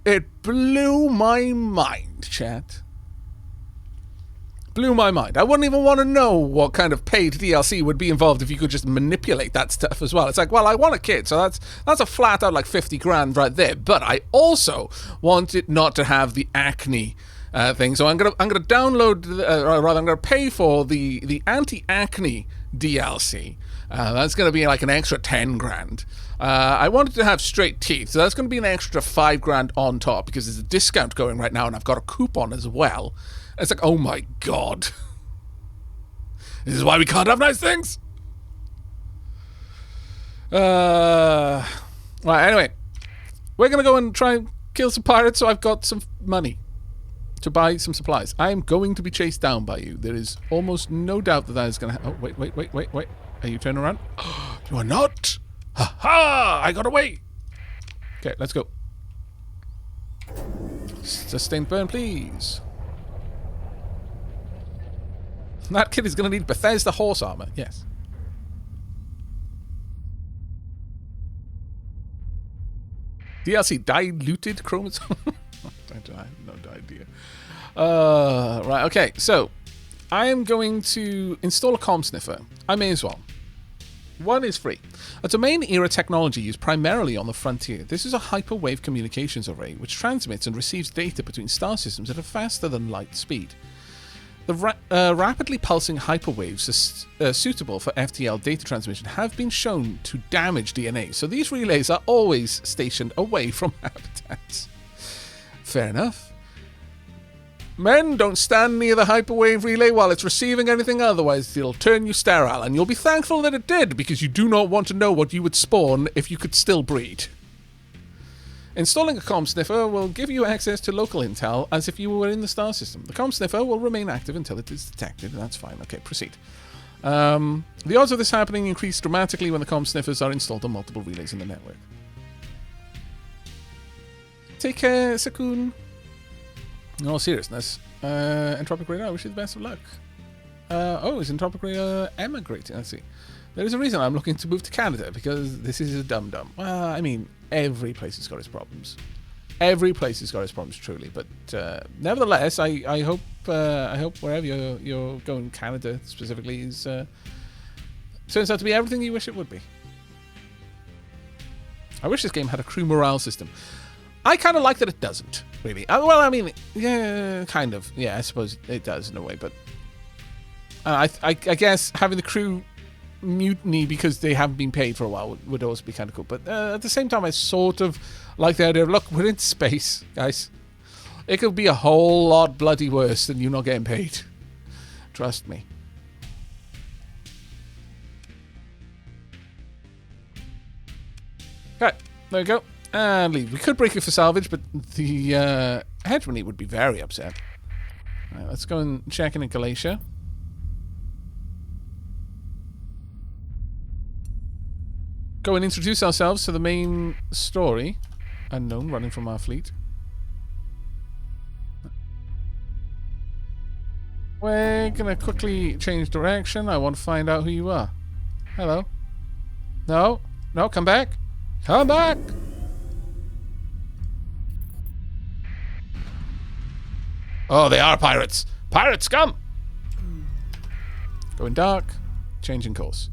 It blew my mind, chat. Blew my mind. I wouldn't even want to know what kind of paid DLC would be involved if you could just manipulate that stuff as well. It's like, well, I want a kid, so that's a flat out like 50 grand right there. But I also want it not to have the acne thing. So I'm gonna download, rather I'm gonna pay for the anti-acne DLC. That's gonna be like an extra 10 grand. I wanted to have straight teeth, so that's going to be an extra 5 grand on top because there's a discount going right now, and I've got a coupon as well. And it's like, oh my god, this is why we can't have nice things. Right. Anyway, we're going to go and try and kill some pirates, so I've got some money to buy some supplies. I am going to be chased down by you. There is almost no doubt that is going to. Oh wait. Are you turning around? You are not. Ha ha! I got away! Okay, let's go. Sustained burn, please. That kid is going to need Bethesda horse armor. Yes. DLC diluted chromosome. I have no idea. Right, okay. So, I am going to install a comm sniffer. I may as well. One is free. A domain-era technology used primarily on the frontier. This is a hyperwave communications array which transmits and receives data between star systems at a faster-than-light speed. The rapidly pulsing hyperwaves suitable for FTL data transmission have been shown to damage DNA, so these relays are always stationed away from habitats. Fair enough. Men, don't stand near the hyperwave relay while it's receiving anything, otherwise it'll turn you sterile, and you'll be thankful that it did, because you do not want to know what you would spawn if you could still breed. Installing a comm sniffer will give you access to local intel as if you were in the star system. The comm sniffer will remain active until it is detected, and that's fine. Okay, proceed. The odds of this happening increase dramatically when the comm sniffers are installed on multiple relays in the network. Take care, Sakun. In all seriousness, Entropic Radar, I wish you the best of luck. Is Entropic Radar emigrating? Let's see. There is a reason I'm looking to move to Canada, because this is a dum-dum. Well, I mean, every place has got its problems. Every place has got its problems, truly. But nevertheless, I hope wherever you're going, Canada specifically, is turns out to be everything you wish it would be. I wish this game had a crew morale system. I kind of like that it doesn't, really. Well, I mean, yeah, kind of. Yeah, I suppose it does in a way, but I guess having the crew mutiny because they haven't been paid for a while would also be kind of cool. But at the same time, I sort of like the idea of, look, we're in space, guys. It could be a whole lot bloody worse than you not getting paid. Trust me. Okay, there we go. And leave. We could break it for salvage, but the hegemony would be very upset. Right, let's go and check in Galatia. Go and introduce ourselves to the main story. Unknown, running from our fleet. We're gonna quickly change direction. I want to find out who you are. Hello. No, come back. Come back. Oh, they are pirates. Pirate scum! Going dark. Changing course.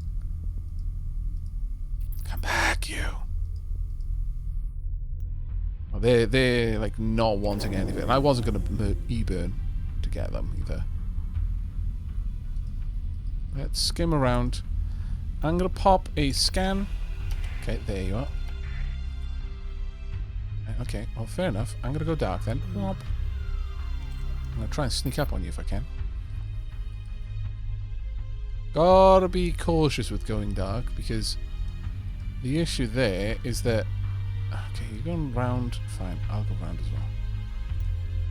Come back, you. Oh, they're like not wanting anything. And I wasn't going to e-burn to get them either. Let's skim around. I'm going to pop a scan. Okay, there you are. Okay, well, fair enough. I'm going to go dark then. Whop. I'm going to try and sneak up on you if I can. Gotta be cautious with going dark, because the issue there is that... Okay, you're going round. Fine, I'll go round as well.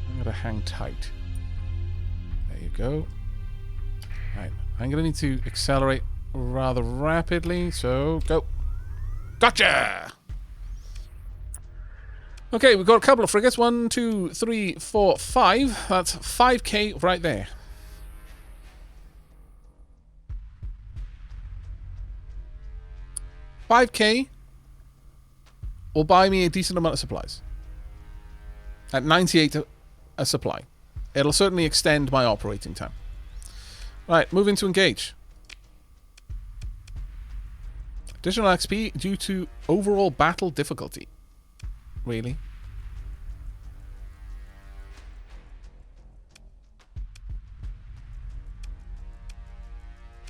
I'm going to hang tight. There you go. Right, I'm going to need to accelerate rather rapidly, so go. Gotcha! Okay, we've got a couple of frigates. 1, 2, 3, 4, 5. That's 5k right there. $5k will buy me a decent amount of supplies. At 98 a supply. It'll certainly extend my operating time. Right, moving to engage. Additional XP due to overall battle difficulty. Really?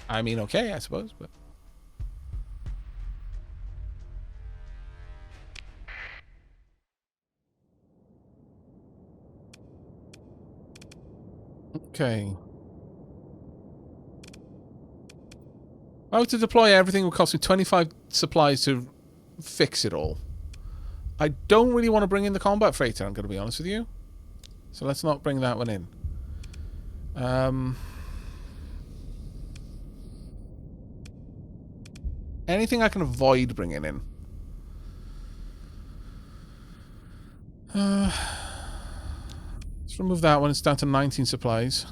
I mean, okay, I suppose, but... Okay. If I were to deploy everything, it would cost me 25 supplies to fix it all. I don't really want to bring in the combat freighter, I'm going to be honest with you. So let's not bring that one in. Anything I can avoid bringing in. Let's remove that one. It's down to 19 supplies.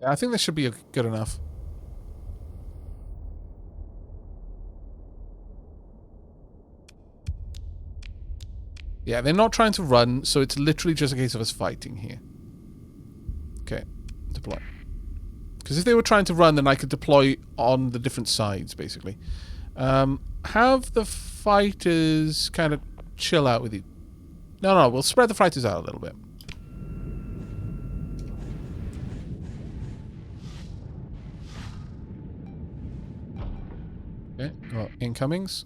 Yeah, I think this should be good enough. Yeah, they're not trying to run, so it's literally just a case of us fighting here. Okay, deploy. Because if they were trying to run, then I could deploy on the different sides, basically. Have the fighters kind of chill out with you. No, we'll spread the fighters out a little bit. Okay, got incomings.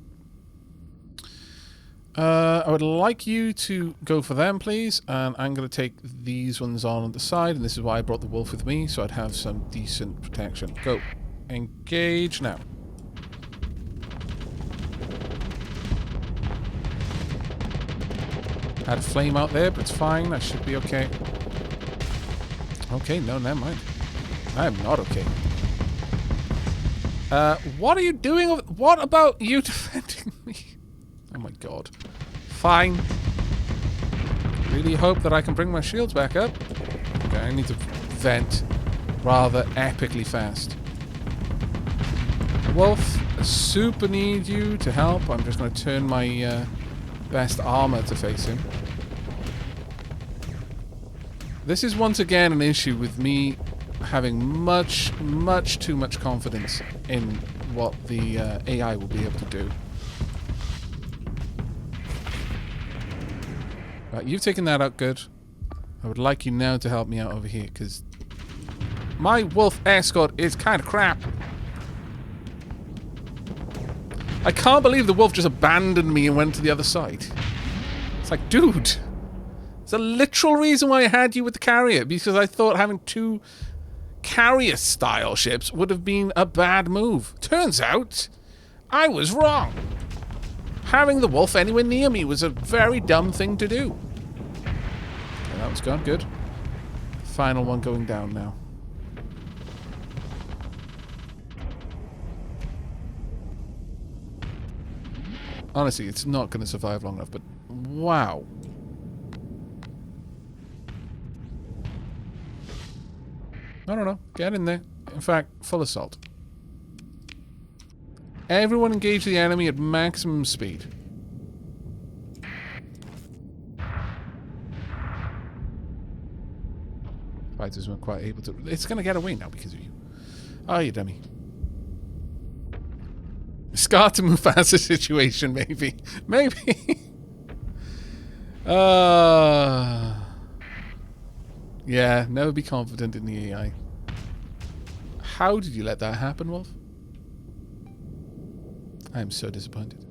I would like you to go for them, please. And I'm going to take these ones on the side. And this is why I brought the wolf with me, so I'd have some decent protection. Go. Engage now. Had a flame out there, but it's fine. I should be okay. Okay, no, never mind. I am not okay. What are you doing? What about you defending me? Oh my god. Fine. Really hope that I can bring my shields back up. Okay, I need to vent rather epically fast. Wolf, I super need you to help. I'm just going to turn my best armor to face him. This is once again an issue with me having much too much confidence in what the AI will be able to do. Right, you've taken that out good. I would like you now to help me out over here, because my wolf escort is kind of crap. I can't believe the wolf just abandoned me and went to the other side. It's like, dude, it's a literal reason why I had you with the carrier, because I thought having two carrier-style ships would have been a bad move. Turns out, I was wrong. Having the wolf anywhere near me was a very dumb thing to do. Okay, that one's gone. Good. Final one going down now. Honestly, it's not going to survive long enough, but wow. No. Get in there. In fact, full assault. Everyone engage the enemy at maximum speed. Fighters weren't quite able to... It's going to get away now because of you. Oh, you dummy. Scar to Mufasa situation, maybe. Maybe. Yeah, never be confident in the AI. How did you let that happen, Wolf? I'm so disappointed.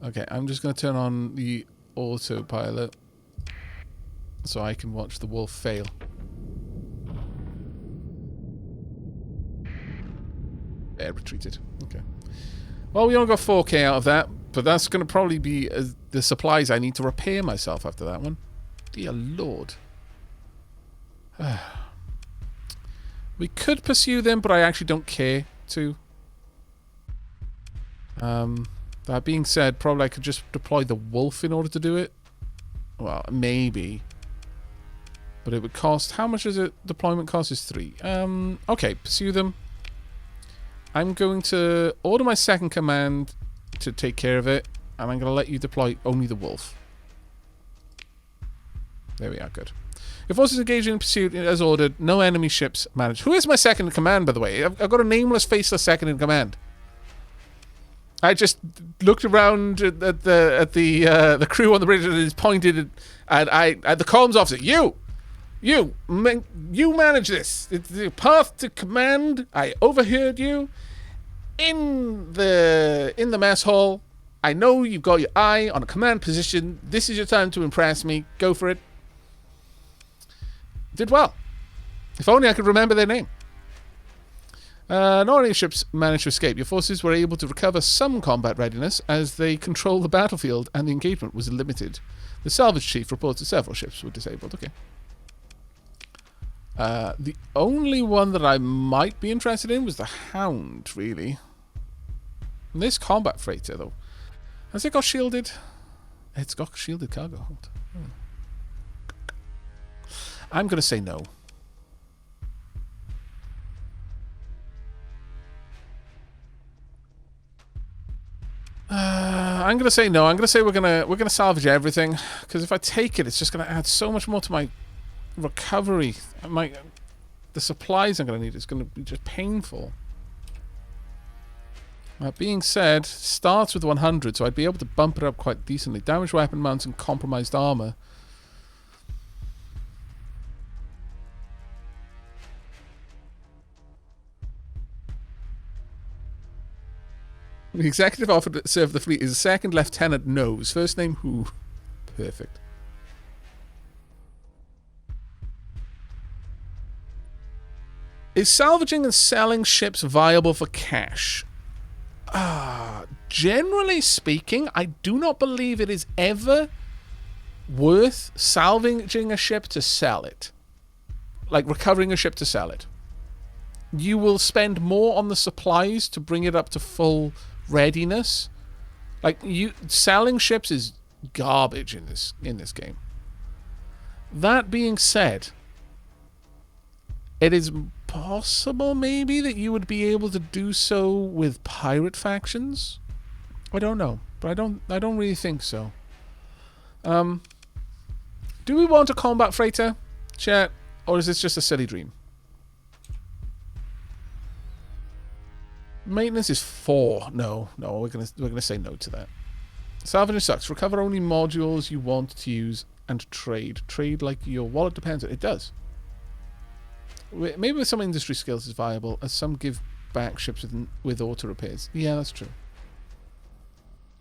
Okay, I'm just going to turn on the autopilot so I can watch the wolf fail. Air retreated. Okay. Well, we only got 4k out of that, but that's going to probably be the supplies I need to repair myself after that one. Dear Lord. We could pursue them, but I actually don't care to. That being said, probably I could just deploy the wolf in order to do it. Well, maybe. But it would cost... How much is it? Deployment cost is 3. Okay, pursue them. I'm going to order my second command to take care of it. And I'm going to let you deploy only the wolf. There we are, good. Your forces engaged in pursuit as ordered. No enemy ships managed. Who is my second in command, by the way? I've got a nameless, faceless second in command. I just looked around at the crew on the bridge and it's pointed at the comms officer. You manage this. It's the path to command. I overheard you in the mess hall. I know you've got your eye on a command position. This is your time to impress me. Go for it. Did well. If only I could remember their name. Not only ships managed to escape, your forces were able to recover some combat readiness as they controlled the battlefield and the engagement was limited. The salvage chief reports that several ships were disabled. Okay. The only one that I might be interested in was the Hound, really. And this combat freighter, though. Has it got shielded? It's got shielded cargo hold. I'm going to say no. I'm going to say no. I'm going to say we're going to salvage everything, because if I take it, it's just going to add so much more to my recovery. The supplies I'm going to need is going to be just painful. That being said, starts with 100, so I'd be able to bump it up quite decently. Damaged weapon mounts and compromised armor. The executive offered to serve the fleet is Second Lieutenant Nose. First name who? Perfect. Is salvaging and selling ships viable for cash? Generally speaking, I do not believe it is ever worth salvaging a ship to sell it. Like recovering a ship to sell it. You will spend more on the supplies to bring it up to full readiness. Like, selling ships is garbage in this game. That being said, it is possible maybe that you would be able to do so with pirate factions. I don't know, but I don't really think so. Do we want a combat freighter, chat, or is this just a silly dream? Maintenance is 4. No, we're gonna say no to that. Salvaging sucks. Recover only modules you want to use and trade. Trade like your wallet depends on it. It does. Maybe with some industry skills is viable, as some give back ships with auto repairs. Yeah, that's true.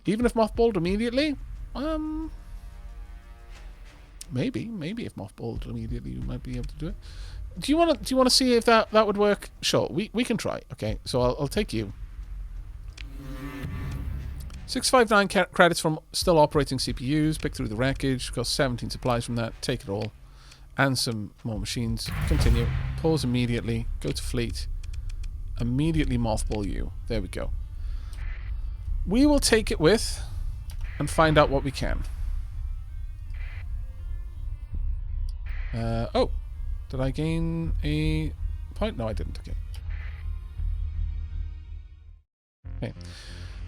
Even if mothballed immediately, maybe if mothballed immediately, you might be able to do it. Do you want to see if that would work? Sure, we can try. Okay, so I'll take you. 659 credits from still operating CPUs. Pick through the wreckage. Got 17 supplies from that. Take it all. And some more machines. Continue. Pause immediately. Go to fleet. Immediately mothball you. There we go. We will take it with and find out what we can. Oh. Did I gain a point? No, I didn't. Okay.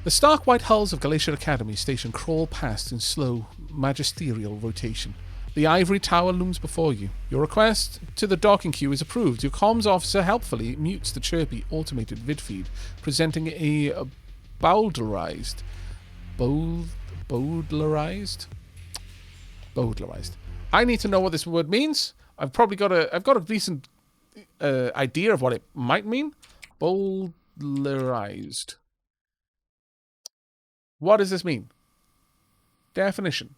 The stark white hulls of Glacier Academy Station crawl past in slow, magisterial rotation. The ivory tower looms before you. Your request to the docking queue is approved. Your comms officer helpfully mutes the chirpy, automated vid feed, presenting a bowdlerized. I need to know what this word means. I've got a decent idea of what it might mean. Bowdlerized. What does this mean? Definition.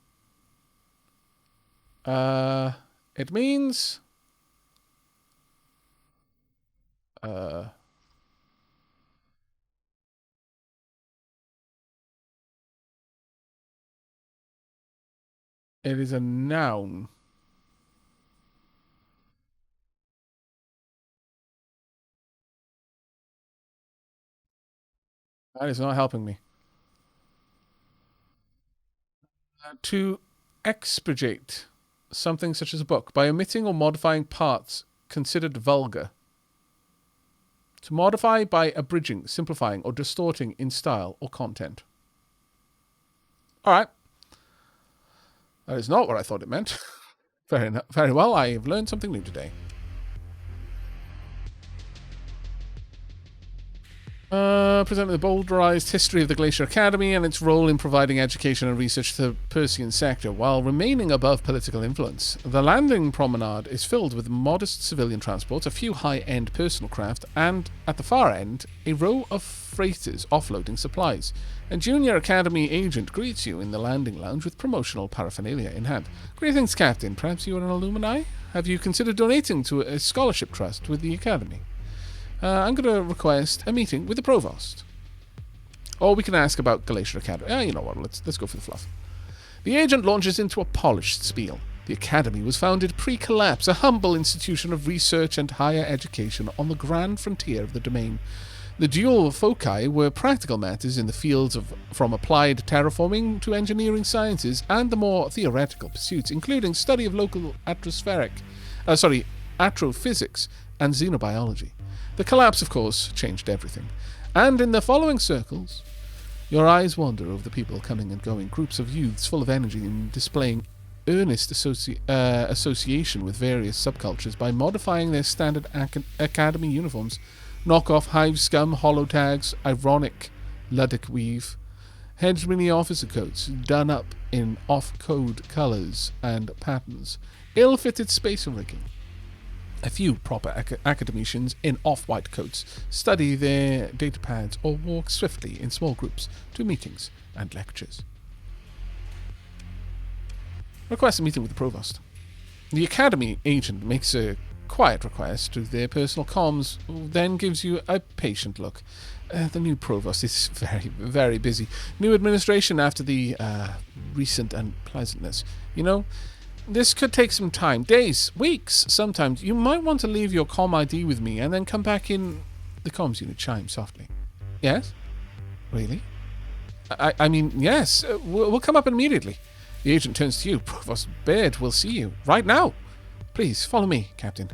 It means it is a noun. That is not helping me. To expurgate something such as a book by omitting or modifying parts considered vulgar. To modify by abridging, simplifying, or distorting in style or content. All right. That is not what I thought it meant. Very well, I have learned something new today. Presenting the bowdlerized history of the Glacier Academy and its role in providing education and research to the Persian sector while remaining above political influence. The landing promenade is filled with modest civilian transports, a few high-end personal craft, and, at the far end, a row of freighters offloading supplies. A junior academy agent greets you in the landing lounge with promotional paraphernalia in hand. Greetings, Captain. Perhaps you are an alumni? Have you considered donating to a scholarship trust with the academy? I'm going to request a meeting with the provost. Or we can ask about Glacier Academy. You know what, let's go for the fluff. The agent launches into a polished spiel. The academy was founded pre-collapse, a humble institution of research and higher education on the grand frontier of the domain. The dual foci were practical matters in the fields from applied terraforming to engineering sciences and the more theoretical pursuits, including study of local astrophysics and xenobiology. The collapse, of course, changed everything. And in the following circles, your eyes wander over the people coming and going, groups of youths full of energy and displaying earnest association with various subcultures by modifying their standard academy uniforms, knock-off hive scum, hollow tags, ironic Luddic weave, hegemony officer coats done up in off-code colours and patterns, ill-fitted spacer rigging. A few proper academicians in off-white coats study their datapads or walk swiftly in small groups to meetings and lectures. Request a meeting with the provost. The academy agent makes a quiet request to their personal comms, then gives you a patient look. The new provost is very, very busy. New administration after the recent unpleasantness. You know, this could take some time. Days, weeks, sometimes. You might want to leave your comm ID with me and then come back in. The comms unit chimes softly. Yes? Really? I mean, yes. We'll come up immediately. The agent turns to you. Provost Baird will see you. Right now. Please, follow me, Captain.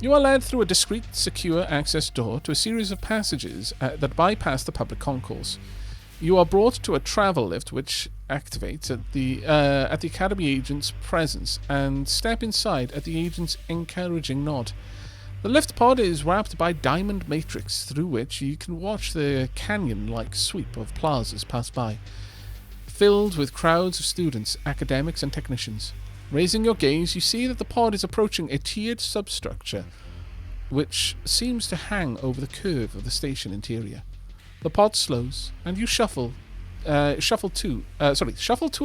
You are led through a discreet, secure access door to a series of passages that bypass the public concourse. You are brought to a travel lift which activates at the Academy agent's presence and step inside at the agent's encouraging nod. The lift pod is wrapped by diamond matrix through which you can watch the canyon-like sweep of plazas pass by, filled with crowds of students, academics and technicians. Raising your gaze, you see that the pod is approaching a tiered substructure which seems to hang over the curve of the station interior. The pod slows, and you shuffle to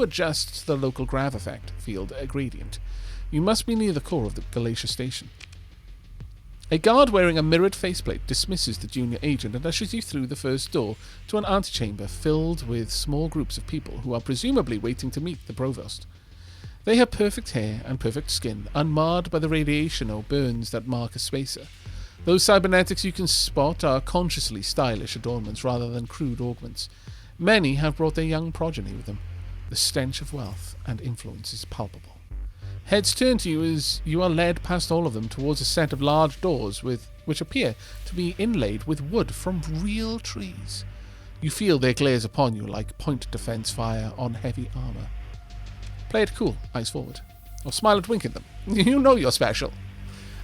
adjust to the local grav effect field gradient. You must be near the core of the Glacier station. A guard wearing a mirrored faceplate dismisses the junior agent and ushers you through the first door to an antechamber filled with small groups of people who are presumably waiting to meet the provost. They have perfect hair and perfect skin, unmarred by the radiation or burns that mark a spacer. Those cybernetics you can spot are consciously stylish adornments rather than crude augments. Many have brought their young progeny with them. The stench of wealth and influence is palpable. Heads turn to you as you are led past all of them towards a set of large doors which appear to be inlaid with wood from real trees. You feel their glares upon you like point defense fire on heavy armor. Play it cool, eyes forward. Or smile and wink at them. You know you're special.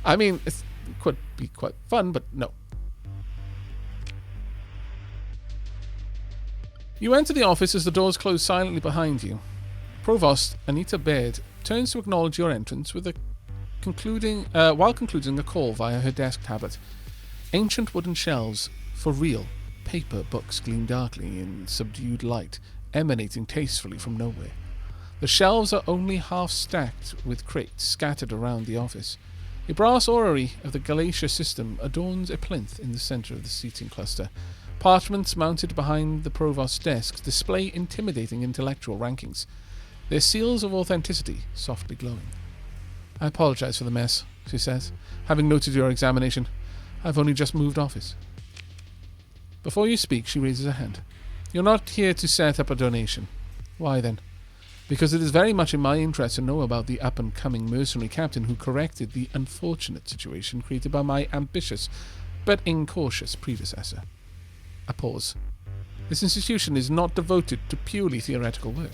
I mean, it could be quite fun, but no. You enter the office as the doors close silently behind you. Provost Anita Baird turns to acknowledge your entrance with while concluding a call via her desk tablet. Ancient wooden shelves, for real, paper books gleam darkly in subdued light, emanating tastefully from nowhere. The shelves are only half stacked with crates scattered around the office. A brass orrery of the Glacier system adorns a plinth in the center of the seating cluster. Parchments mounted behind the provost's desk display intimidating intellectual rankings, their seals of authenticity softly glowing. I apologize for the mess, she says. Having noted your examination, I've only just moved office. Before you speak, she raises a hand. You're not here to set up a donation. Why then? because it is very much in my interest to know about the up-and-coming mercenary captain who corrected the unfortunate situation created by my ambitious but incautious predecessor. A pause. This institution is not devoted to purely theoretical work.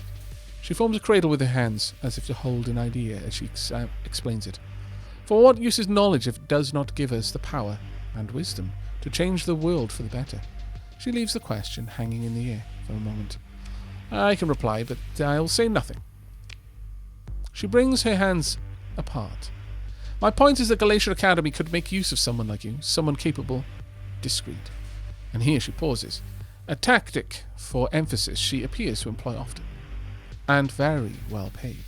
She forms a cradle with her hands, as if to hold an idea as she explains it. For what use is knowledge if it does not give us the power and wisdom to change the world for the better? She leaves the question hanging in the air for a moment. I can reply, but I'll say nothing. She brings her hands apart. My point is that Glacier Academy could make use of someone like you, someone capable, discreet. And here she pauses. A tactic for emphasis she appears to employ often. And very well paid.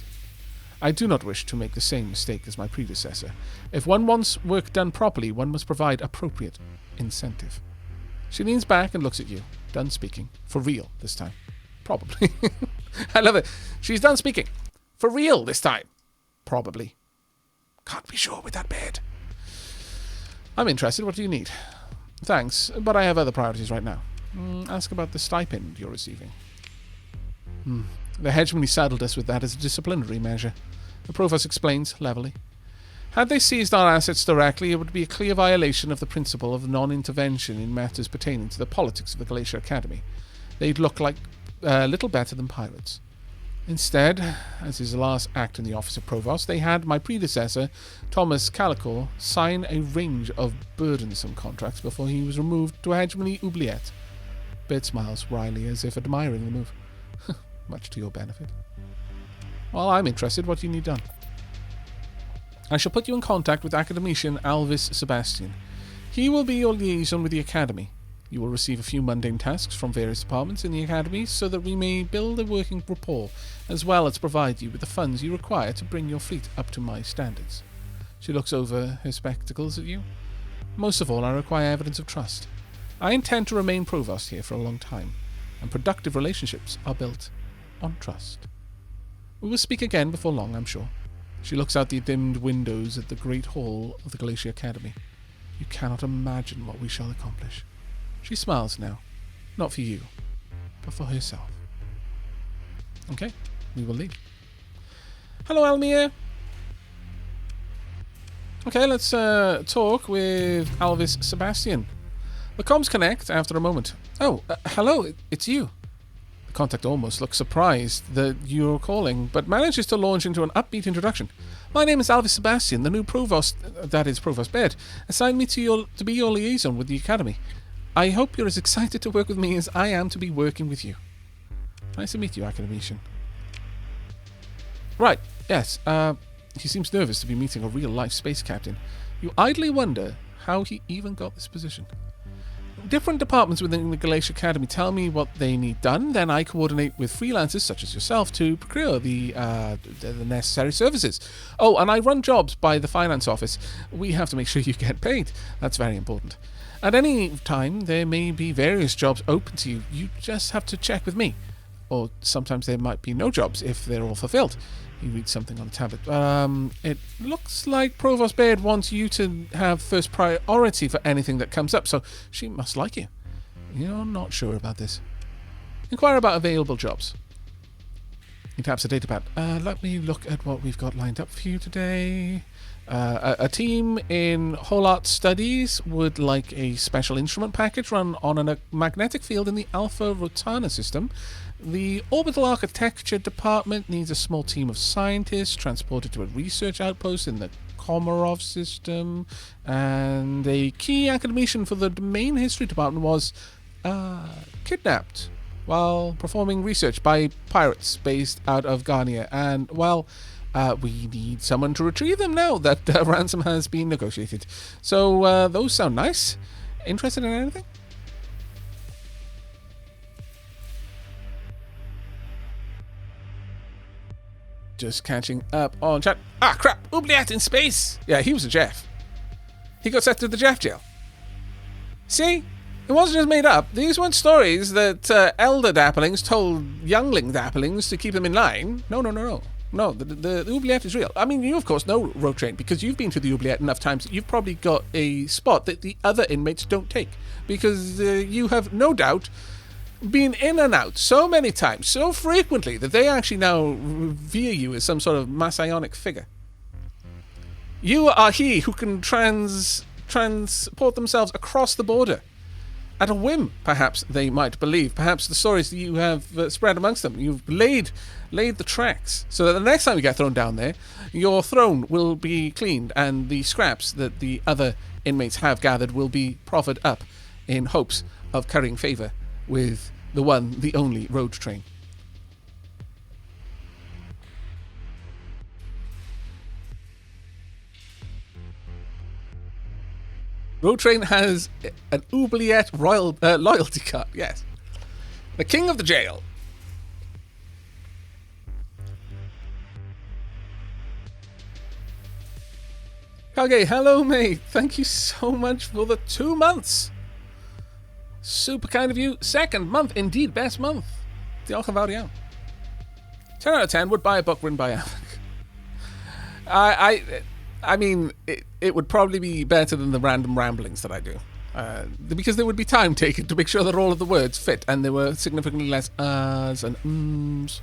I do not wish to make the same mistake as my predecessor. If one wants work done properly, one must provide appropriate incentive. She leans back and looks at you. Done speaking. For real this time. Probably. I love it. She's done speaking. For real this time. Probably. Can't be sure with that bed. I'm interested. What do you need? Thanks, but I have other priorities right now. Ask about the stipend you're receiving. The hegemony saddled us with that as a disciplinary measure. The Provost explains, levelly. Had they seized our assets directly, it would be a clear violation of the principle of non-intervention in matters pertaining to the politics of the Glacier Academy. They'd look like little better than pirates. Instead, as his last act in the office of Provost, they had my predecessor, Thomas Calicore, sign a range of burdensome contracts before he was removed to hegemony oubliette. Bert smiles wryly as if admiring the move. Much to your benefit. Well, I'm interested. What do you need done? I shall put you in contact with academician Alvis Sebastian. He will be your liaison with the Academy. You will receive a few mundane tasks from various departments in the Academy so that we may build a working rapport, as well as provide you with the funds you require to bring your fleet up to my standards. She looks over her spectacles at you. Most of all, I require evidence of trust. I intend to remain Provost here for a long time, and productive relationships are built on trust. We will speak again before long, I'm sure. She looks out the dimmed windows at the great hall of the Glacier Academy. You cannot imagine what we shall accomplish. She smiles now. Not for you, but for herself. Okay, we will leave. Hello, Elmir. Okay, let's talk with Alvis Sebastian. The comms connect after a moment. Oh, hello, it's you. The contact almost looks surprised that you're calling, but manages to launch into an upbeat introduction. My name is Alvis Sebastian, the new Provost, that is Provost Baird, assigned me to be your liaison with the Academy. I hope you're as excited to work with me as I am to be working with you. Nice to meet you, Academician. Right, yes, he seems nervous to be meeting a real-life space captain. You idly wonder how he even got this position. Different departments within the Glacier Academy tell me what they need done, then I coordinate with freelancers such as yourself to procure the necessary services. Oh, and I run jobs by the finance office. We have to make sure you get paid. That's very important. At any time, there may be various jobs open to you. You just have to check with me. Or sometimes there might be no jobs if they're all fulfilled. He reads something on the tablet. It looks like Provost Baird wants you to have first priority for anything that comes up, so she must like you. You're not sure about this. Inquire about available jobs. He taps the datapad. Let me look at what we've got lined up for you today. A team in whole art studies would like a special instrument package run on a magnetic field in the Alpha Rotana system. The orbital architecture department needs a small team of scientists transported to a research outpost in the Komarov system. And a key academician for the domain history department was kidnapped while performing research by pirates based out of Garnia. And, well, we need someone to retrieve them now that ransom has been negotiated. So those sound nice. Interested in anything? Just catching up on chat. Ah, crap! Oubliette in space! Yeah, he was a Jeff. He got sent to the Jeff jail. See? It wasn't just made up. These weren't stories that elder dapplings told youngling dapplings to keep them in line. No. No, the oubliette is real. I mean, you of course know Road Train because you've been to the oubliette enough times that you've probably got a spot that the other inmates don't take. Because you have no doubt been in and out so many times, so frequently, that they actually now revere you as some sort of messianic figure. You are he who can transport themselves across the border. At a whim, perhaps they might believe. Perhaps the stories that you have spread amongst them. You've laid the tracks so that the next time you get thrown down there, your throne will be cleaned and the scraps that the other inmates have gathered will be proffered up in hopes of currying favour with the one, the only road train. Road Train has an oubliette loyalty card, yes. The king of the jail. Kage, hello mate. Thank you so much for the 2 months. Super kind of you. Second month, indeed, best month. Diolch yn fawr iawn. 10 out of 10 would buy a book written by Aavak. I mean, it would probably be better than the random ramblings that I do. Because there would be time taken to make sure that all of the words fit, and there were significantly less ahs and ums.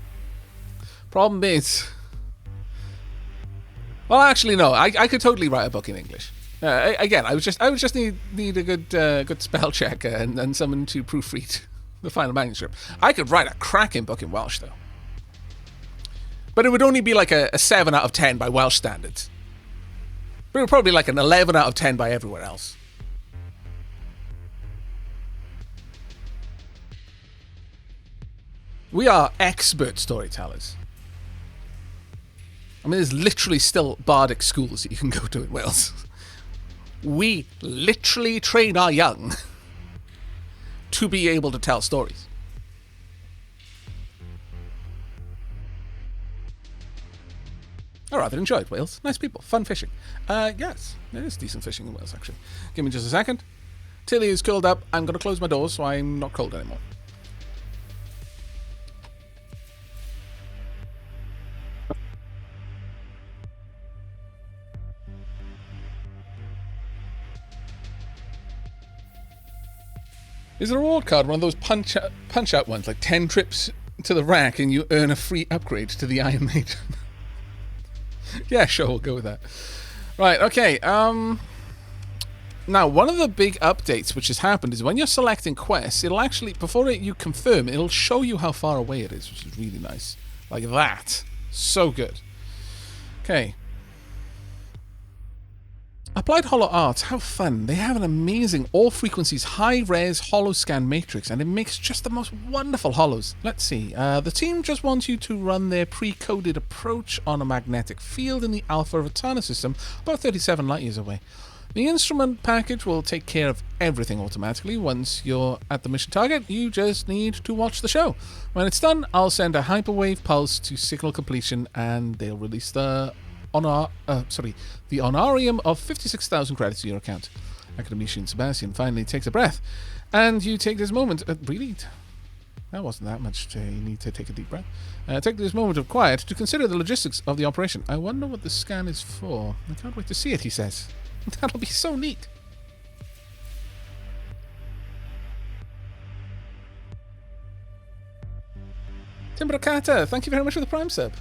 Problem is... Well, actually, no. I could totally write a book in English. Again, I would just need a good spell check and someone to proofread the final manuscript. I could write a cracking book in Welsh, though. But it would only be like a 7 out of 10 by Welsh standards. But it would probably be like an 11 out of 10 by everywhere else. We are expert storytellers. I mean, there's literally still bardic schools that you can go to in Wales. We literally train our young to be able to tell stories. I rather enjoyed Wales. Nice people. Fun fishing. Yes, there is decent fishing in Wales, actually. Give me just a second. Tilly is curled up. I'm going to close my doors so I'm not cold anymore. Is a reward card one of those punch-out ones, like 10 trips to the rack and you earn a free upgrade to the Iron Maiden? Yeah, sure, we'll go with that. Right, okay. Now, one of the big updates which has happened is when you're selecting quests, it'll actually, before you confirm, it'll show you how far away it is, which is really nice. Like that. So good. Okay. Applied Hollow Art, how fun. They have an amazing all-frequencies, high-res hollow scan matrix, and it makes just the most wonderful hollows. Let's see. The team just wants you to run their pre-coded approach on a magnetic field in the Alpha Ratana system, about 37 light-years away. The instrument package will take care of everything automatically. Once you're at the mission target, you just need to watch the show. When it's done, I'll send a hyperwave pulse to signal completion, and they'll release the honorarium of 56,000 credits to your account. Academician Sebastian finally takes a breath, and you take this moment. Really? That wasn't that much. You need to take a deep breath. Take this moment of quiet to consider the logistics of the operation. I wonder what the scan is for. I can't wait to see it, he says. That'll be so neat. Timbracata, thank you very much for the Prime sub.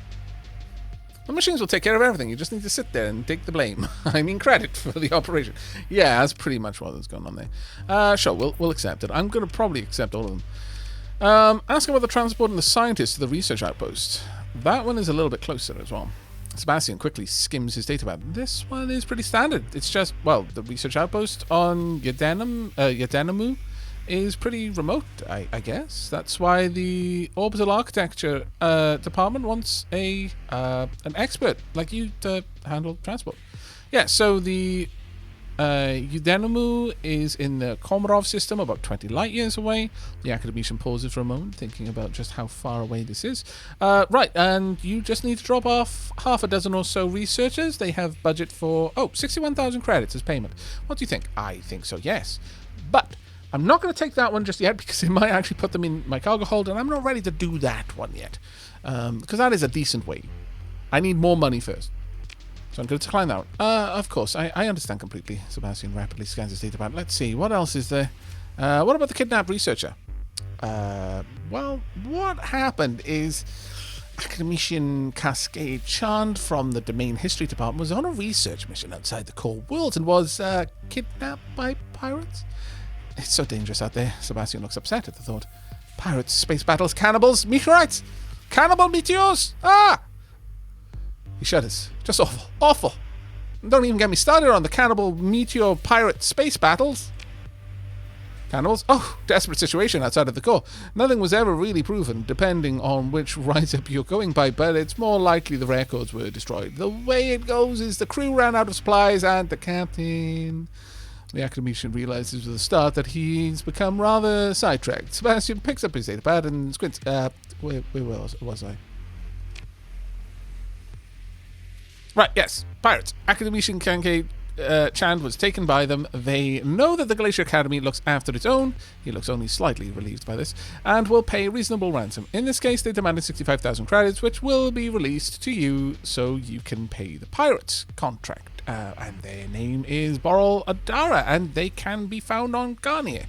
The machines will take care of everything. You just need to sit there and take the blame. I mean, credit for the operation. Yeah, that's pretty much what is going on there. Sure, we'll accept it. I'm going to probably accept all of them. Ask about the transport and the scientists to the research outpost. That one is a little bit closer as well. Sebastian quickly skims his database. This one is pretty standard. It's just, well, the research outpost on Yadanamu is pretty remote, I guess. That's why the orbital architecture department wants an expert like you to handle transport. Yeah, so the Yadanamu is in the Komarov system, about 20 light-years away. The academician pauses for a moment, thinking about just how far away this is. Right, and you just need to drop off half a dozen or so researchers. They have budget for, 61,000 credits as payment. What do you think? I think so, yes. But I'm not going to take that one just yet because it might actually put them in my cargo hold, and I'm not ready to do that one yet. Because that is a decent wait. I need more money first. So I'm going to decline that one. Of course, I understand completely. Sebastian rapidly scans his data pad. Let's see, what else is there? What about the kidnapped researcher? Well, what happened is academician Cascade Chand from the Domain History Department was on a research mission outside the core world and was kidnapped by pirates. It's so dangerous out there. Sebastian looks upset at the thought. Pirates, space battles, cannibals, meteorites! Cannibal meteors! Ah! He shudders. Just awful. Awful. Don't even get me started on the cannibal, meteor, pirate, space battles. Cannibals? Oh, desperate situation outside of the core. Nothing was ever really proven, depending on which write-up you're going by, but it's more likely the records were destroyed. The way it goes is the crew ran out of supplies and the captain... The academician realizes at the start that he's become rather sidetracked. Sebastian picks up his datapad and squints. Where was I? Right, yes. Pirates. Academician Kankei Chand was taken by them. They know that the Glacier Academy looks after its own. He looks only slightly relieved by this. And will pay a reasonable ransom. In this case, they demanded 65,000 credits, which will be released to you so you can pay the pirates contract. And their name is Boral Adara, and they can be found on Garnier.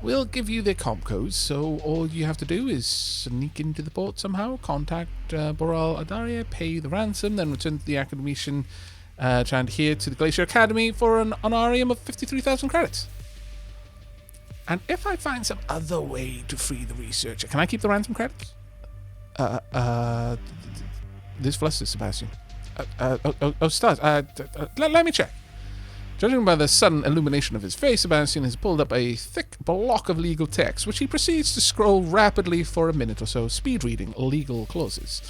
We'll give you their comp codes, so all you have to do is sneak into the port somehow, contact Boral Adara, pay the ransom, then return to the academician Chand here to the Glacier Academy for an honorarium of 53,000 credits. And if I find some other way to free the researcher, can I keep the ransom credits? This flusters Sebastian. Stars. Let me check. Judging by the sudden illumination of his face, Sebastian has pulled up a thick block of legal text, which he proceeds to scroll rapidly for a minute or so, speed reading legal clauses.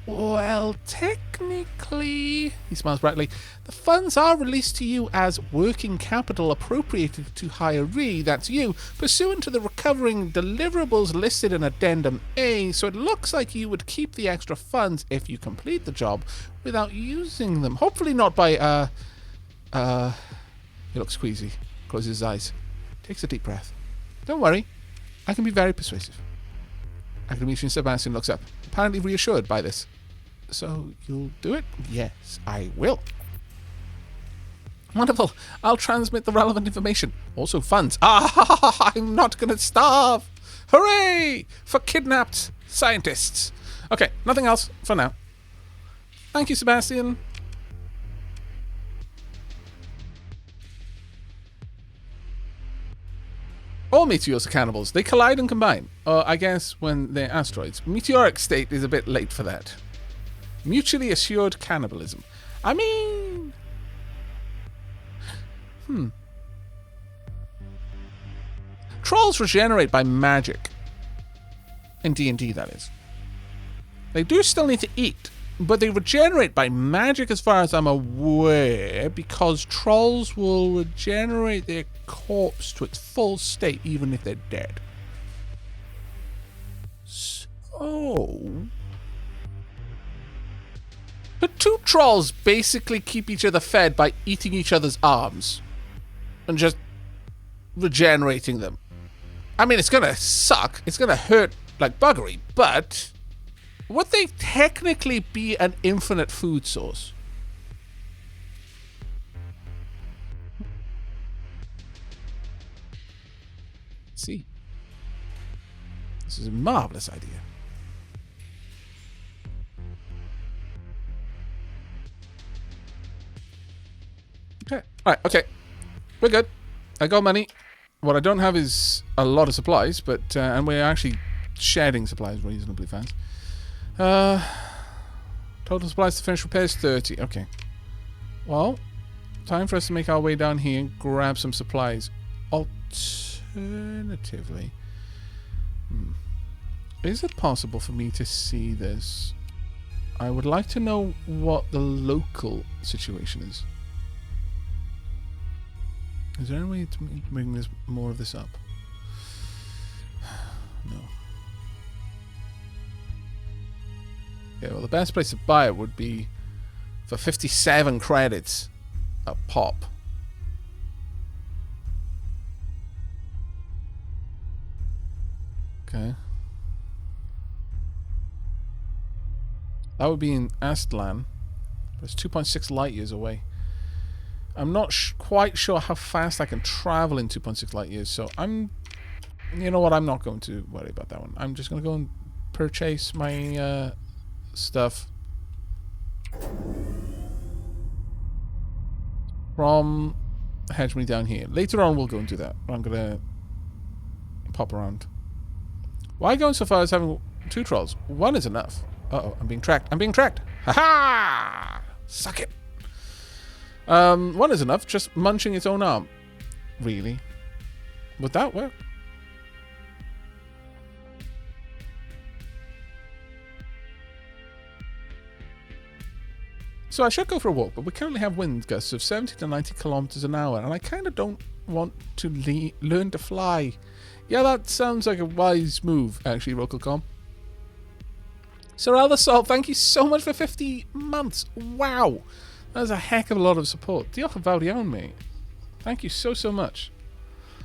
Well, technically, he smiles brightly, the funds are released to you as working capital appropriated to hiree, that's you, pursuant to the recovering deliverables listed in Addendum A, so it looks like you would keep the extra funds if you complete the job without using them. Hopefully not by, he looks queasy, closes his eyes, takes a deep breath. Don't worry, I can be very persuasive. Academician Sebastian looks up, apparently reassured by this. So, you'll do it? Yes, I will. Wonderful. I'll transmit the relevant information. Also funds. Ah, I'm not going to starve. Hooray! For kidnapped scientists. Okay, nothing else for now. Thank you, Sebastian. All meteors are cannibals. They collide and combine. I guess when they're asteroids. Meteoric state is a bit late for that. Mutually assured cannibalism. I mean... Trolls regenerate by magic. In D&D, that is. They do still need to eat, but they regenerate by magic as far as I'm aware, because trolls will regenerate their corpse to its full state even if they're dead. So... The two trolls basically keep each other fed by eating each other's arms and just regenerating them. I mean, it's gonna suck. It's gonna hurt like buggery, but would they technically be an infinite food source? Let's see. This is a marvelous idea. Okay. Alright, okay. We're good. I got money. What I don't have is a lot of supplies, but and we're actually shedding supplies reasonably fast. Total supplies to finish repairs 30. Okay. Well, time for us to make our way down here and grab some supplies. Alternatively, is it possible for me to see this? I would like to know what the local situation is. Is there any way to bring this more of this up? No. Yeah, well, the best place to buy it would be for 57 credits a pop. Okay. That would be in Aztlan, but it's 2.6 light years away. I'm not quite sure how fast I can travel in 2.6 light years, so I'm You know what? I'm not going to worry about that one. I'm just going to go and purchase my stuff from hegemony down here. Later on, we'll go and do that. I'm going to pop around. Why going so far as having 2 trolls? 1 is enough. Uh-oh, I'm being tracked. I'm being tracked. Ha-ha! Suck it. 1 is enough. Just munching its own arm. Really? Would that work? So I should go for a walk, but we currently have wind gusts of 70 to 90 kilometers an hour, and I kind of don't want to learn to fly. Yeah, that sounds like a wise move, actually, Rocalcom. Sir Aldersol, thank you so much for 50 months. Wow. That's a heck of a lot of support. Diolch yn fawr iawn, mate. Thank you so, so much.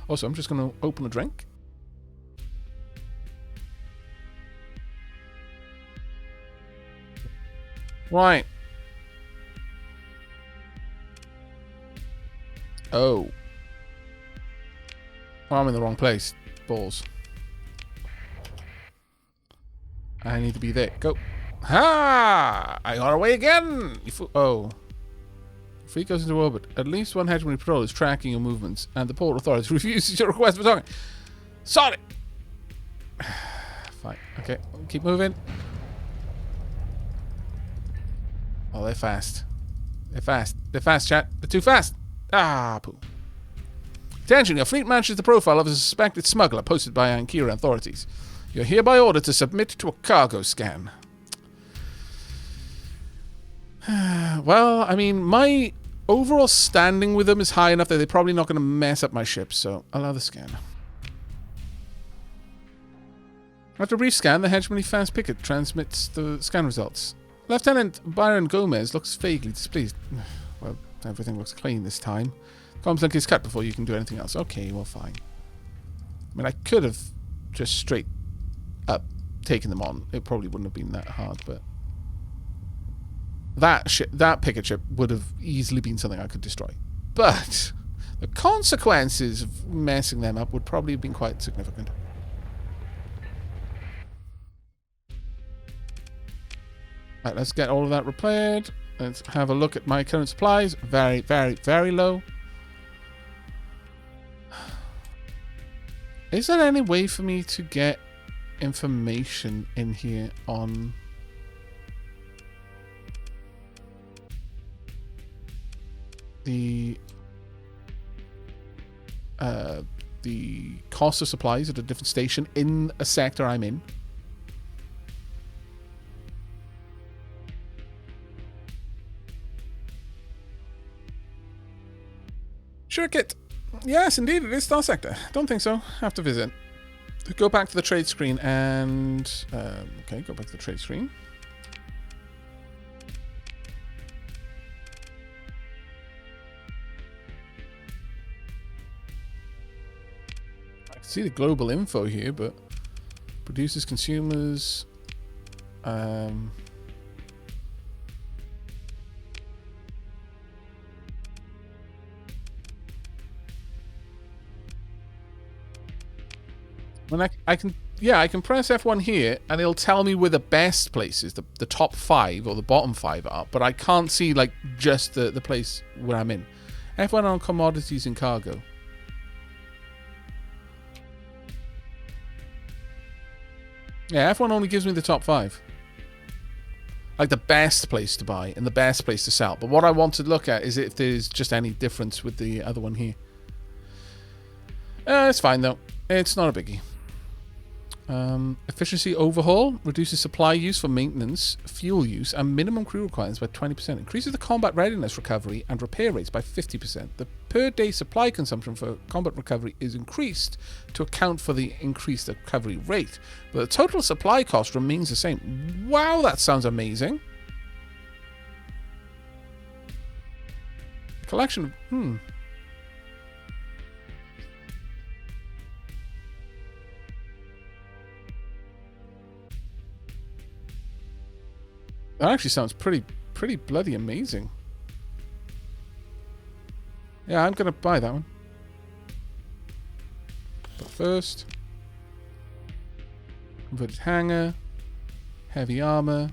Also, I'm just going to open a drink. Right. Oh. Oh, I'm in the wrong place. Balls. I need to be there. Go. Ha! I got away again! Oh. Fleet goes into orbit. At least one hegemony patrol is tracking your movements, and the port authority refuses your request for talking. Sorry! Fine. Okay. Keep moving. Oh, they're fast. They're fast. They're fast, chat. They're too fast. Ah, poo. Attention, your fleet matches the profile of a suspected smuggler posted by Ankira authorities. You're hereby ordered to submit to a cargo scan. Well, I mean, my overall standing with them is high enough that they're probably not going to mess up my ship, so allow the scan. After a brief scan, the hegemony fast picket transmits the scan results. Lieutenant Byron Gomez looks vaguely displeased. Well, everything looks clean this time. Comms link is cut before you can do anything else. Okay, well, fine. I mean, I could have just straight up taken them on. It probably wouldn't have been that hard, but that picket ship would have easily been something I could destroy. But the consequences of messing them up would probably have been quite significant. Right, let's get all of that repaired. Let's have a look at my current supplies. Very, very, very low. Is there any way for me to get information in here on the cost of supplies at a different station in a sector I'm in? Sure, Kit. Yes, indeed, it is Starsector. Don't think so. Have to visit. Go back to the trade screen and... okay, go back to the trade screen. I can see the global info here, but... Producers, consumers... when I can press F1 here and it'll tell me where the best places, the top 5 or the bottom 5 are, but I can't see like just the place where I'm in. F1 on commodities and cargo. Yeah, F1 only gives me the top 5. Like the best place to buy and the best place to sell. But what I want to look at is if there's just any difference with the other one here. It's fine though. It's not a biggie. Efficiency overhaul reduces supply use for maintenance, fuel use, and minimum crew requirements by 20%. Increases the combat readiness recovery and repair rates by 50%. The per day supply consumption for combat recovery is increased to account for the increased recovery rate, but the total supply cost remains the same. Wow, that sounds amazing. Collection of... That actually sounds pretty bloody amazing. Yeah, I'm going to buy that one. But first, Converted hanger. Heavy armor.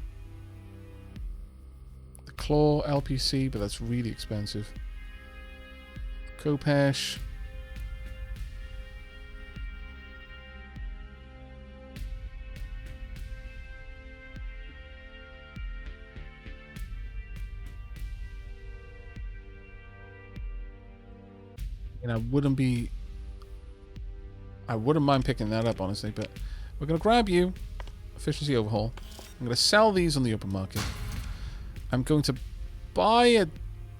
The claw LPC, but that's really expensive. Kopesh. And I wouldn't mind picking that up, honestly, but we're going to grab you. Efficiency overhaul. I'm going to sell these on the open market. I'm going to buy a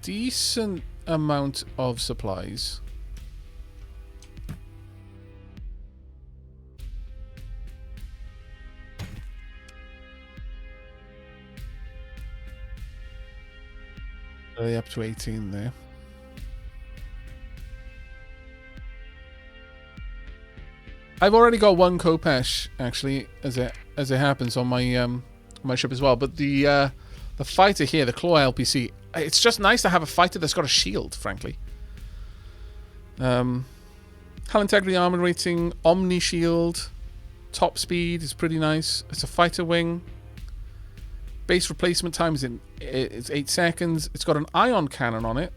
decent amount of supplies. Up to 18 there. I've already got one Kopesh, actually, as it happens on my my ship as well. But the fighter here, the Claw LPC, it's just nice to have a fighter that's got a shield, frankly. Hull integrity, armor rating, Omni shield, top speed is pretty nice. It's a fighter wing. Base replacement time is 8 seconds. It's got an ion cannon on it,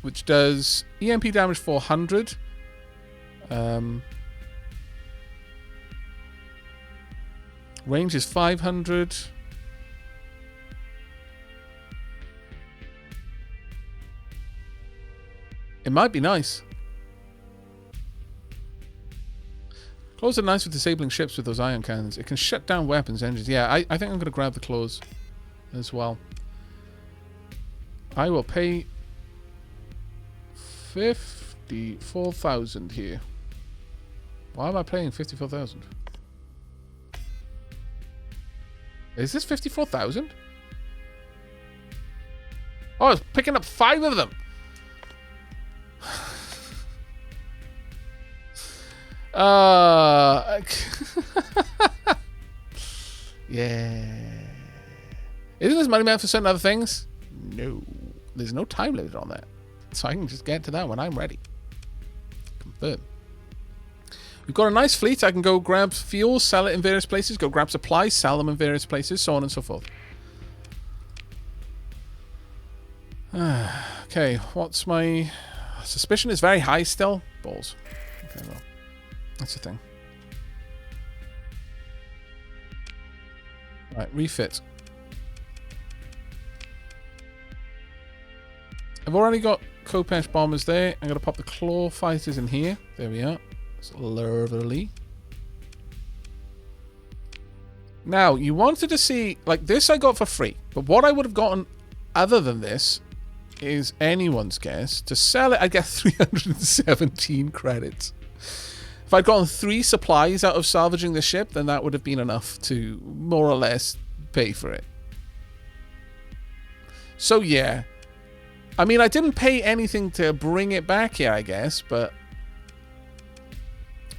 which does EMP damage 400. Range is 500. It might be nice. Claws are nice for disabling ships with those ion cannons. It can shut down weapons, engines. Yeah, I think I'm going to grab the claws as well. I will pay 54,000 here. Why am I paying 54,000? Is this 54,000? Oh, I was picking up 5 of them. Yeah. Isn't this money meant for certain other things? No. There's no time limit on that. So I can just get to that when I'm ready. Confirm. We've got a nice fleet. I can go grab fuel, sell it in various places, go grab supplies, sell them in various places, so on and so forth. Okay, what's my... Suspicion is very high still. Balls. Okay, well, that's the thing. Right, refit. I've already got Kopesh bombers there. I'm going to pop the claw fighters in here. There we are. Lovely. Now, you wanted to see, like, this I got for free, but what I would have gotten other than this is anyone's guess. To sell it, I'd get 317 credits. If I'd gotten 3 supplies out of salvaging the ship, then that would have been enough to more or less pay for it. So, yeah. I mean, I didn't pay anything to bring it back here, I guess, but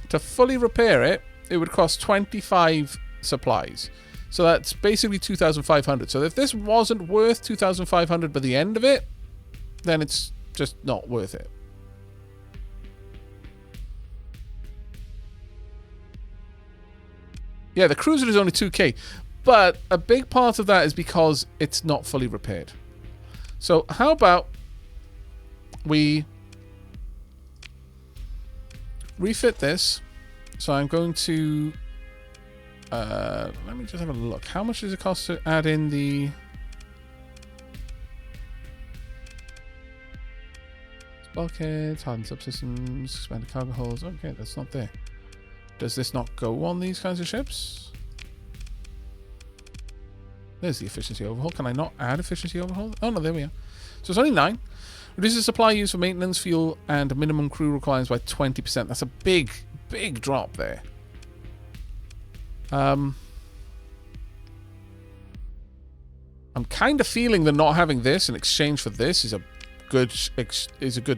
to fully repair it, it would cost 25 supplies. So that's basically 2,500. So if this wasn't worth 2,500 by the end of it, then it's just not worth it. Yeah, the cruiser is only 2k, but a big part of that is because it's not fully repaired. So how about we refit this. So I'm going to let me just have a look. How much does it cost to add in the bulkheads, hardened subsystems, expanded cargo holds? Okay, that's not there. Does this not go on these kinds of ships? There's the efficiency overhaul. Can I not add efficiency overhaul? Oh no, there we are. So it's only 9. Reduces supply used for maintenance, fuel, and minimum crew requirements by 20%. That's a big, big drop there. I'm kind of feeling that not having this in exchange for this is a good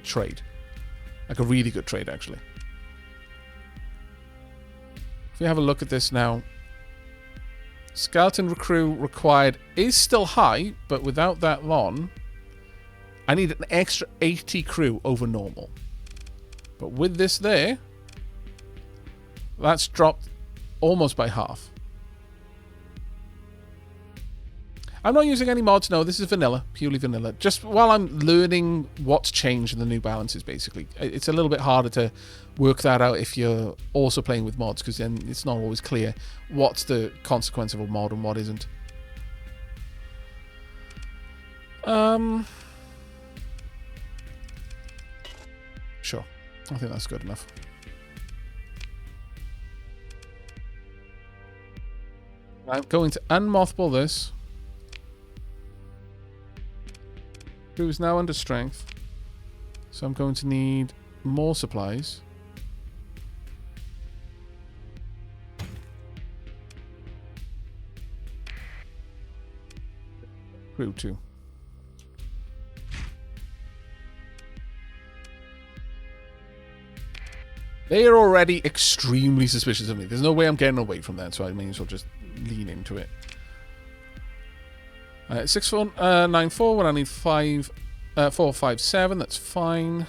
trade. Like a really good trade, actually. If we have a look at this now, skeleton recruit required is still high, but without that on, I need an extra 80 crew over normal. But with this there, that's dropped almost by half. I'm not using any mods. No, this is vanilla, purely vanilla. Just while I'm learning what's changed in the new balances, basically. It's a little bit harder to work that out if you're also playing with mods, because then it's not always clear what's the consequence of a mod and what isn't. Sure. I think that's good enough. I'm going to unmothball this. Crew is now under strength. So I'm going to need more supplies. Crew 2. They are already extremely suspicious of me. There's no way I'm getting away from that, so I may as well just lean into it. 6494 when I need 457. That's fine.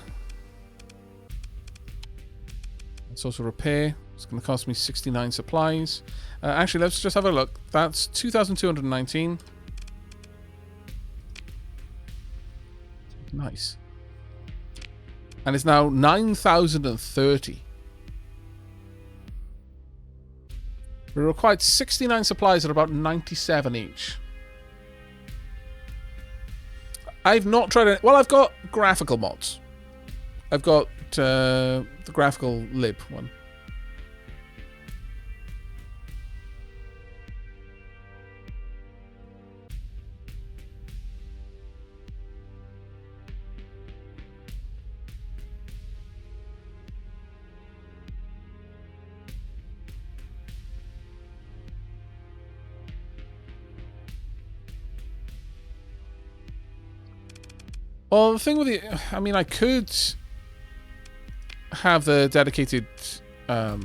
It's also repair. It's going to cost me 69 supplies. Actually, let's just have a look. That's 2,219. Nice. And it's now 9,030. We required 69 supplies at about 97 each. I've not tried it. Well, I've got graphical mods. I've got the graphical lib one. Well, the thing with the... I mean, I could have the dedicated... where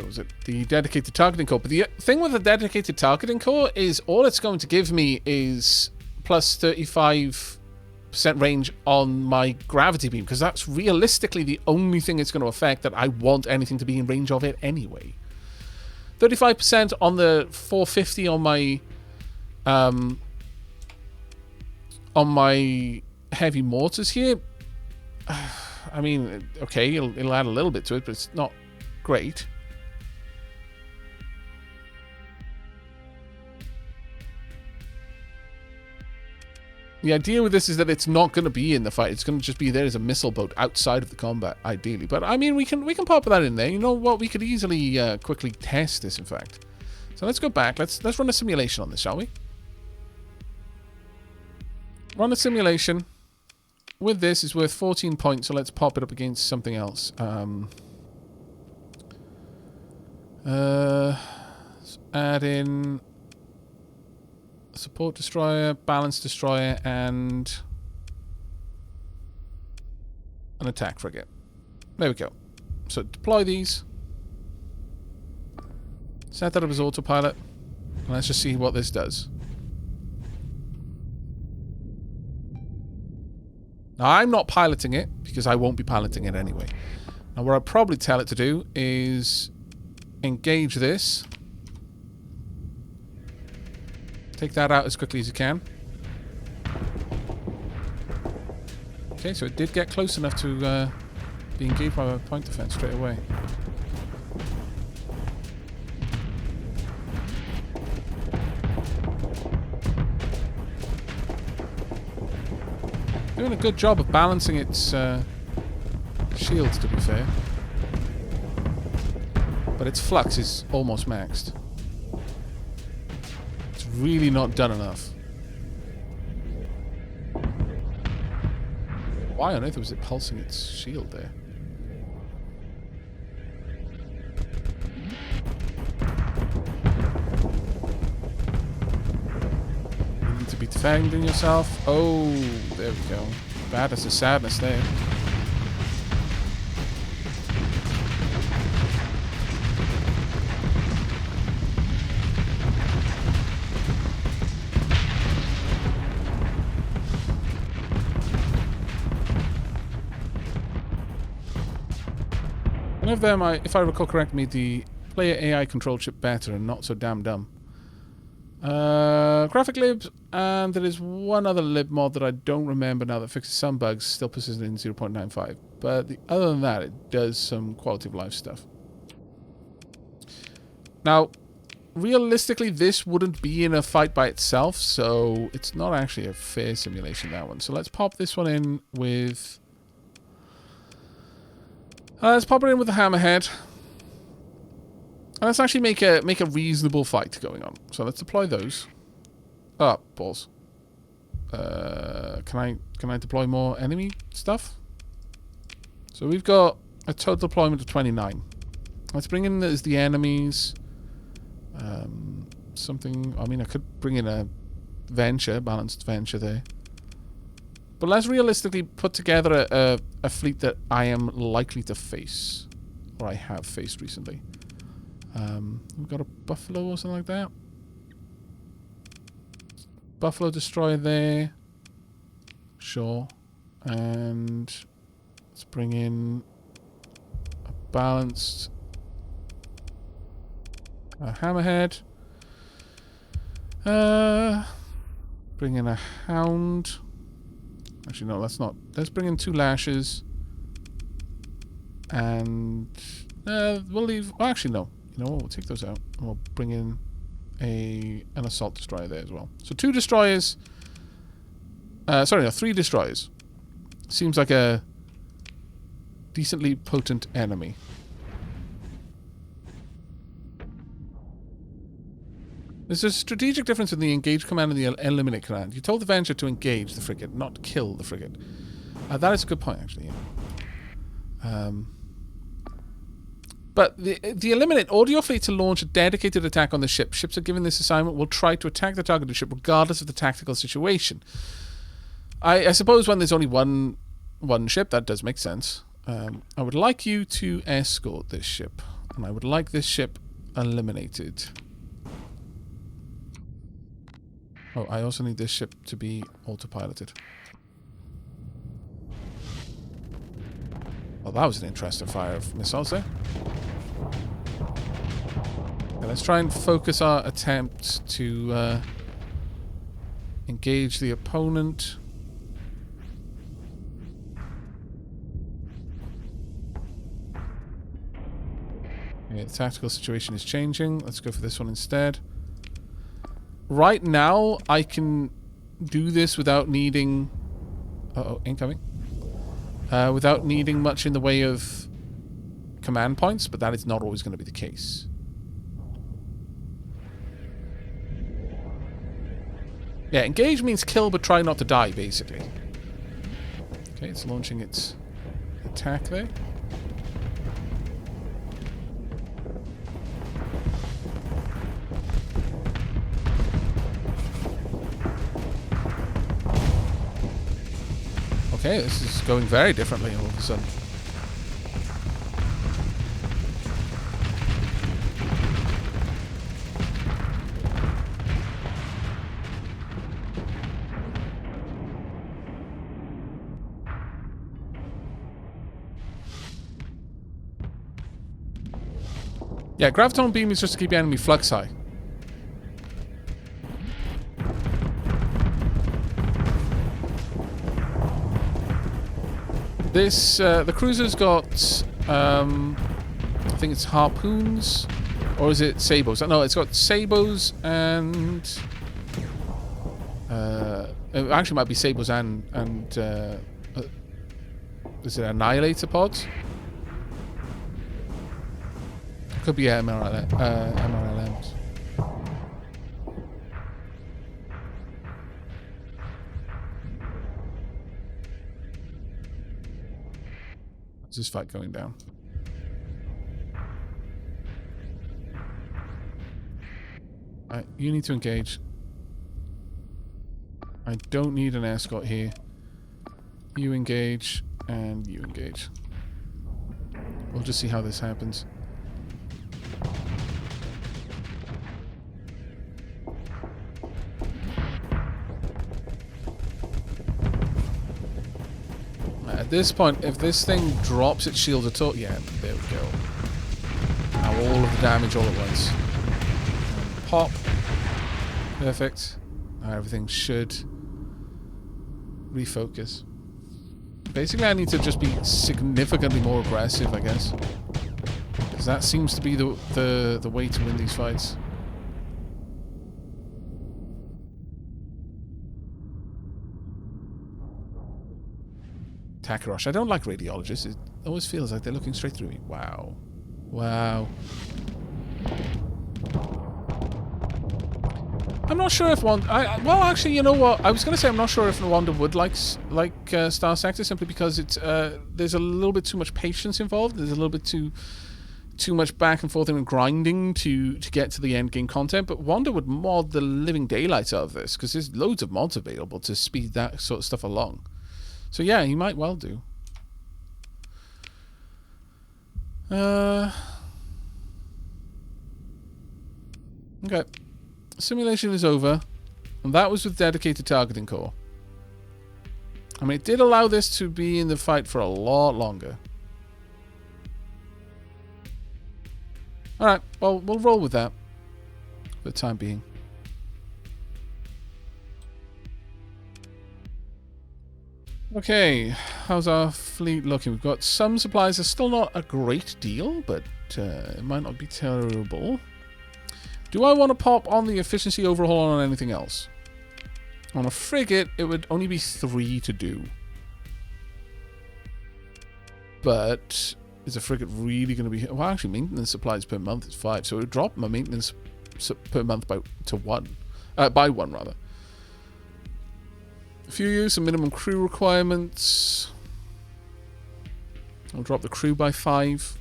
was it? The dedicated targeting core. But the thing with the dedicated targeting core is all it's going to give me is plus 35% range on my gravity beam, because that's realistically the only thing it's going to affect that I want anything to be in range of it anyway. 35% on the 450 on my heavy mortars here. I mean, okay, it'll add a little bit to it, but it's not great. The idea with this is that it's not going to be in the fight. It's going to just be there as a missile boat outside of the combat, ideally. But I mean, we can pop that in there. You know what? We could easily quickly test this, in fact. So let's go back. Let's run a simulation on this, shall we? Run a simulation. With this is worth 14 points, so let's pop it up against something else. Let's add in support destroyer, balance destroyer, and an attack frigate. There we go. So deploy these. Set that up as autopilot. And let's just see what this does. Now, I'm not piloting it, because I won't be piloting it anyway. Now, what I'll probably tell it to do is engage this. Take that out as quickly as you can. Okay, so it did get close enough to be engaged by my point defense straight away. Doing a good job of balancing its shields, to be fair. But its flux is almost maxed. It's really not done enough. Why on earth was it pulsing its shield there? You need to be defending yourself. Oh, there we go. Badness is sadness there. of them, if I recall correctly, made the player AI control chip better and not so damn dumb. Graphic libs, and there is one other lib mod that I don't remember now that fixes some bugs, still persistent in 0.95. But other than that, it does some quality of life stuff. Now, realistically, this wouldn't be in a fight by itself, so it's not actually a fair simulation, that one. So let's pop this one in with... let's pop it in with the hammerhead. And let's actually make a reasonable fight going on. So let's deploy those. Oh, balls. Can I deploy more enemy stuff? So we've got a total deployment of 29. Let's bring in the enemies. Something. I mean, I could bring in a balanced venture there. But let's realistically put together a fleet that I am likely to face, or I have faced recently. We've got a buffalo or something like that. Buffalo destroyer there. Sure. And let's bring in a balanced hammerhead. Bring in a hound. Actually, no, let's not. Let's bring in 2 lashes. And we'll leave. Well, actually, no. You know what? We'll take those out. And we'll bring in an assault destroyer there as well. So 2 destroyers. Sorry, no, 3 destroyers. Seems like a decently potent enemy. There's a strategic difference in the engage command and the eliminate command. You told the Venture to engage the frigate, not kill the frigate. That is a good point, actually. Yeah. But the eliminate, order your fleet to launch a dedicated attack on the ship. Ships are given this assignment will try to attack the targeted ship regardless of the tactical situation. I suppose when there's only one ship, that does make sense. I would like you to escort this ship. And I would like this ship eliminated. Oh, I also need this ship to be autopiloted. Well, that was an interesting fire of missiles there. Okay, let's try and focus our attempt to engage the opponent. Okay, the tactical situation is changing. Let's go for this one instead. Right now, I can do this without needing... Uh-oh, incoming. Without needing much in the way of command points, but that is not always going to be the case. Yeah, engage means kill, but try not to die, basically. Okay, it's launching its attack there. Okay, this is going very differently all of a sudden. Yeah, graviton beam is just to keep the enemy flux high. This, the cruiser's got, I think it's harpoons, or is it sabots? No, it's got sabots and, it actually might be sabots and is it annihilator pods? Could be MRLMs. How's this fight going down? Right, you need to engage. I don't need an escort here. You engage, and you engage. We'll just see how this happens. this point, if this thing drops its shield at all... Yeah, there we go. Now all of the damage all at once. And pop. Perfect. Now everything should refocus. Basically, I need to just be significantly more aggressive, I guess. Because that seems to be the way to win these fights. Takarosh. I don't like radiologists. It always feels like they're looking straight through me. Wow. Wow. I'm not sure if Wanda... well, actually, you know what? I was going to say I'm not sure if Wanda would like Starsector, simply because it's there's a little bit too much patience involved. There's a little bit too much back and forth and grinding to get to the end game content. But Wanda would mod the living daylights out of this, because there's loads of mods available to speed that sort of stuff along. So yeah, he might well do. Okay. Simulation is over. And that was with dedicated targeting core. I mean, it did allow this to be in the fight for a lot longer. Alright, well, we'll roll with that for the time being. Okay, how's our fleet looking? We've got some supplies. It's still not a great deal, but it might not be terrible. Do I want to pop on the efficiency overhaul on anything else? On a frigate, it would only be 3 to do. But is a frigate really going to be... Well, actually, maintenance supplies per month is 5, so it would drop my maintenance per month by 1, rather. A few years, some minimum crew requirements. I'll drop the crew by 5.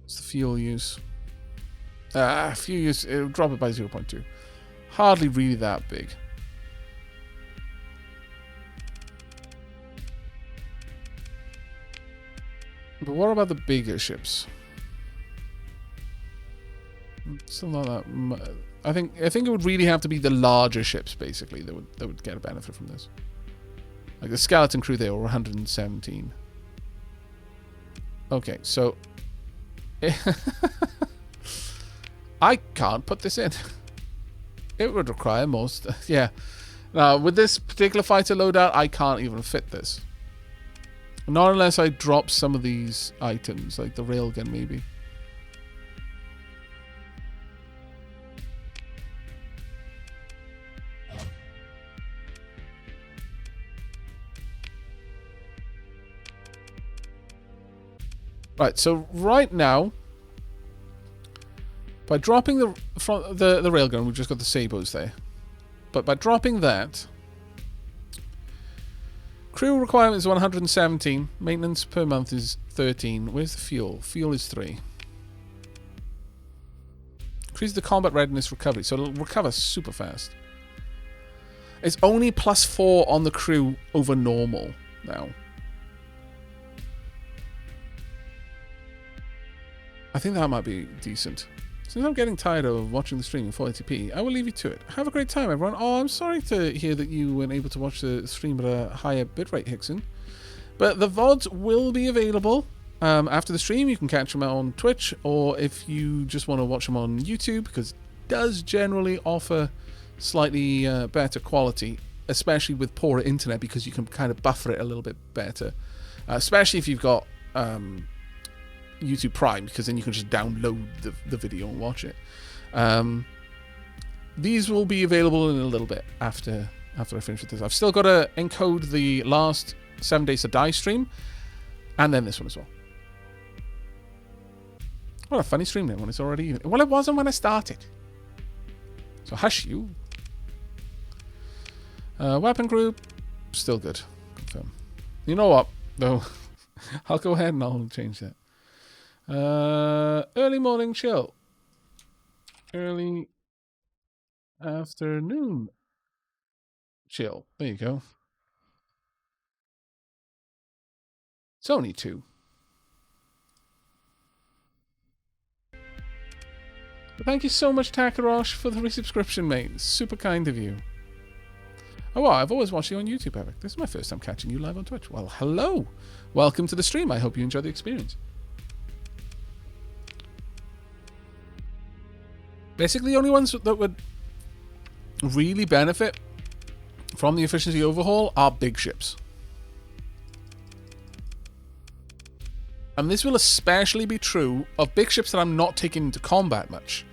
What's the fuel use? Fuel use, it'll drop it by 0.2. Hardly really that big. But what about the bigger ships? Still not that much. I think it would really have to be the larger ships, basically, that would get a benefit from this. Like the skeleton crew there were 117. Okay, so I can't put this in. It would require most. Yeah. Now with this particular fighter loadout, I can't even fit this. Not unless I drop some of these items, like the railgun, maybe. Right, so right now, by dropping the railgun, we've just got the sabots there. But by dropping that, crew requirement is 117. Maintenance per month is 13. Where's the fuel? Fuel is 3. Increase the combat readiness recovery, so it'll recover super fast. It's only +4 on the crew over normal now. I think that might be decent. Since I'm getting tired of watching the stream in 480p, I will leave you to it. Have a great time, everyone. Oh, I'm sorry to hear that you weren't able to watch the stream at a higher bitrate, Hickson. But the VODs will be available after the stream. You can catch them on Twitch, or if you just want to watch them on YouTube, because it does generally offer slightly better quality, especially with poorer internet, because you can kind of buffer it a little bit better. Especially if you've got... YouTube Prime, because then you can just download the video and watch it. These will be available in a little bit after I finish with this. I've still got to encode the last 7 Days to Die stream, and then this one as well. What a funny stream then when it's already evening. Well, it wasn't when I started. So hush you. Weapon group, still good. Confirm. You know what, though? I'll go ahead and I'll change that. Early morning chill. Early afternoon chill. There you go. It's only 2. But thank you so much, Takarosh, for the resubscription, mate. Super kind of you. Oh, well, I've always watched you on YouTube, Aavak. This is my first time catching you live on Twitch. Well, hello. Welcome to the stream. I hope you enjoy the experience. Basically, the only ones that would really benefit from the efficiency overhaul are big ships. And this will especially be true of big ships that I'm not taking into combat much.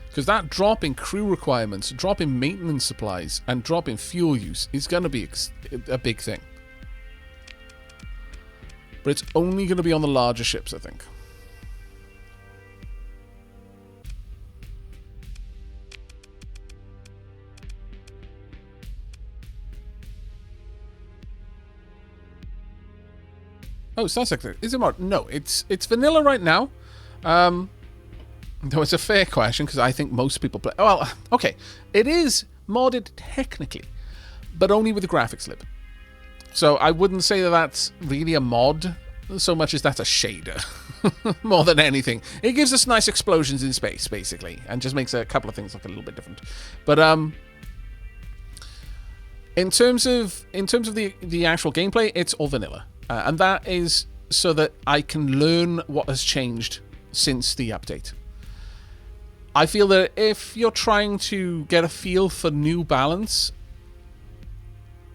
Because that drop in crew requirements, drop in maintenance supplies, and drop in fuel use is going to be a big thing. But it's only going to be on the larger ships, I think. Oh, Starsector. Is it mod? No, it's vanilla right now. Though it's a fair question, because I think most people play... Well, okay. It is modded technically, but only with the graphics lib. So I wouldn't say that that's really a mod, so much as that's a shader. More than anything. It gives us nice explosions in space, basically, and just makes a couple of things look a little bit different. But, in terms of the actual gameplay, it's all vanilla. And that is so that I can learn what has changed since the update. I feel that if you're trying to get a feel for New Balance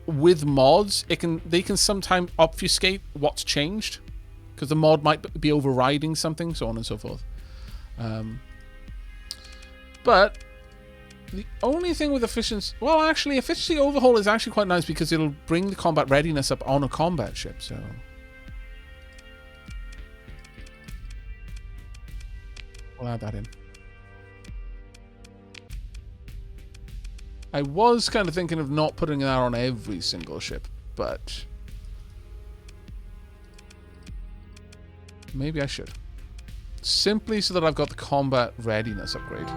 with mods, they can sometimes obfuscate what's changed, because the mod might be overriding something, so on and so forth. But the only thing with efficiency... Well, actually, efficiency overhaul is actually quite nice because it'll bring the combat readiness up on a combat ship, so... We'll add that in. I was kind of thinking of not putting that on every single ship, but... maybe I should. Simply so that I've got the combat readiness upgrade.